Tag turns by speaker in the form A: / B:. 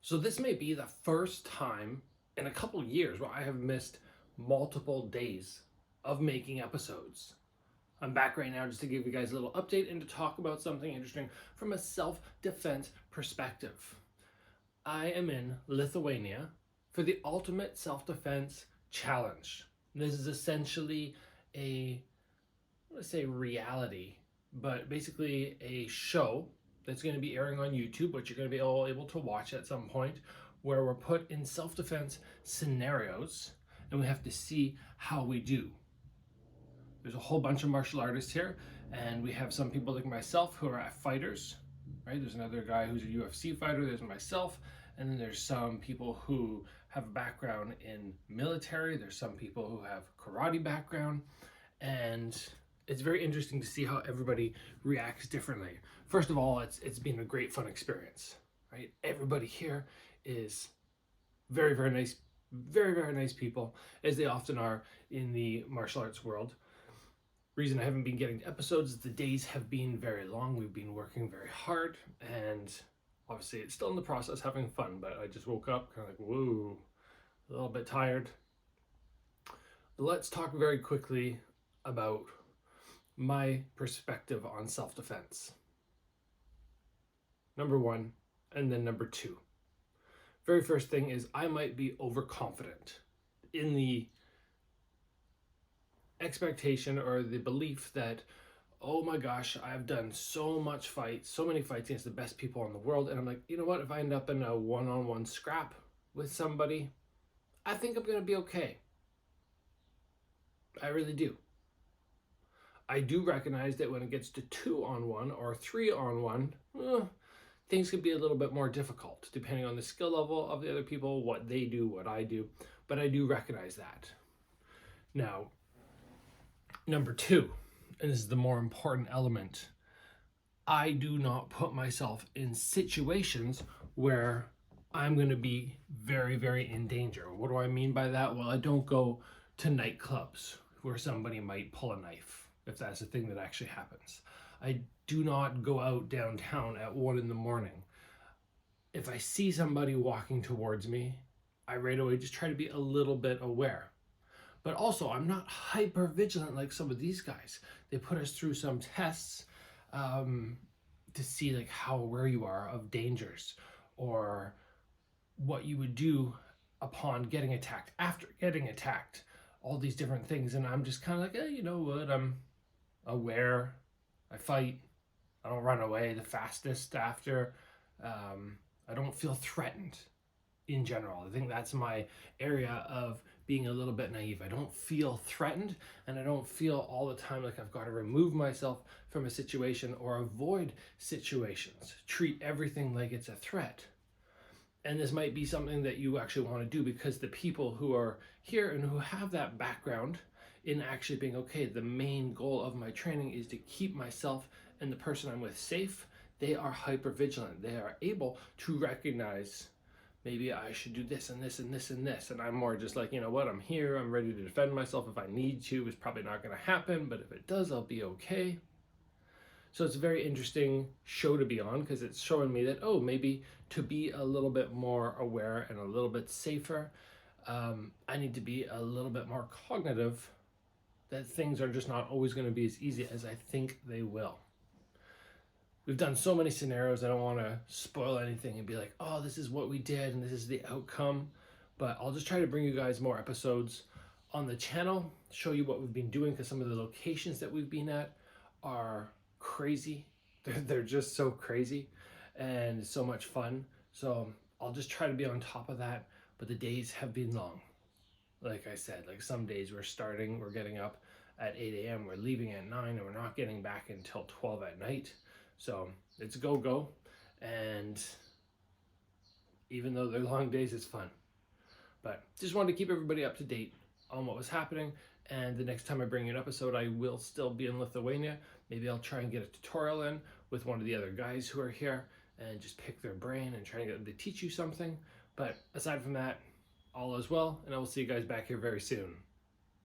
A: So this may be the first time in a couple years where I have missed multiple days of making episodes. I'm back right now just to give you guys a little update and to talk about something interesting from a self-defense perspective. I am in Lithuania for the Ultimate Self-Defense Challenge. This is essentially a, let's say, reality, but basically a show that's going to be airing on YouTube, which you're going to be all able to watch at some point, where we're put in self-defense scenarios and we have to see how we do. There's a whole bunch of martial artists here, and we have some people like myself who are fighters, right? There's another guy who's a UFC fighter, there's myself, and then there's some people who have a background in military, there's some people who have karate background, and it's very interesting to see how everybody reacts differently. First of all, it's been a great fun experience, right? Everybody here is very, very nice, very, very nice people, as they often are in the martial arts world. Reason I haven't been getting to episodes is the days have been very long. We've been working very hard, and obviously it's still in the process having fun, but I just woke up kind of like, whoa, a little bit tired. Let's talk very quickly about my perspective on self-defense. Number one, and then number two. Very first thing is I might be overconfident in the expectation or the belief that, oh my gosh, I've done so many fights against the best people in the world, and I'm like, you know what, if I end up in a one-on-one scrap with somebody, I think I'm gonna be okay. I really do. I do recognize that when it gets to 2-on-1 or 3-on-1, things could be a little bit more difficult depending on the skill level of the other people, what they do, what I do, but I do recognize that. Now, number two, and this is the more important element, I do not put myself in situations where I'm going to be very, very in danger. What do I mean by that? Well, I don't go to nightclubs where somebody might pull a knife, if that's a thing that actually happens. I do not go out downtown at 1 a.m. If I see somebody walking towards me, I right away just try to be a little bit aware. But also, I'm not hyper vigilant like some of these guys. They put us through some tests to see like how aware you are of dangers or what you would do upon getting attacked, after getting attacked, all these different things. And I'm just kind of like, you know what, I'm aware, I fight, I don't run away the fastest after, I don't feel threatened in general. I think that's my area of being a little bit naive. I don't feel threatened, and I don't feel all the time like I've got to remove myself from a situation or avoid situations. Treat everything like it's a threat. And this might be something that you actually want to do, because the people who are here and who have that background in actually being, okay, the main goal of my training is to keep myself and the person I'm with safe, they are hyper vigilant. They are able to recognize, maybe I should do this and this and this and this. And I'm more just like, you know what, I'm here, I'm ready to defend myself if I need to. It's probably not going to happen, but if it does, I'll be okay. So it's a very interesting show to be on, because it's showing me that, oh, maybe to be a little bit more aware and a little bit safer, I need to be a little bit more cognitive that things are just not always going to be as easy as I think they will. We've done so many scenarios, I don't want to spoil anything and be like, oh, this is what we did and this is the outcome. But I'll just try to bring you guys more episodes on the channel, show you what we've been doing, because some of the locations that we've been at are crazy. They're just so crazy and so much fun. So I'll just try to be on top of that. But the days have been long. Like I said, like some days we're getting up at 8 a.m. We're leaving at 9 and we're not getting back until 12 at night. So it's go. And even though they're long days, it's fun. But just wanted to keep everybody up to date on what was happening. And the next time I bring you an episode, I will still be in Lithuania. Maybe I'll try and get a tutorial in with one of the other guys who are here and just pick their brain and try and get them to teach you something. But aside from that, all is well, and I will see you guys back here very soon.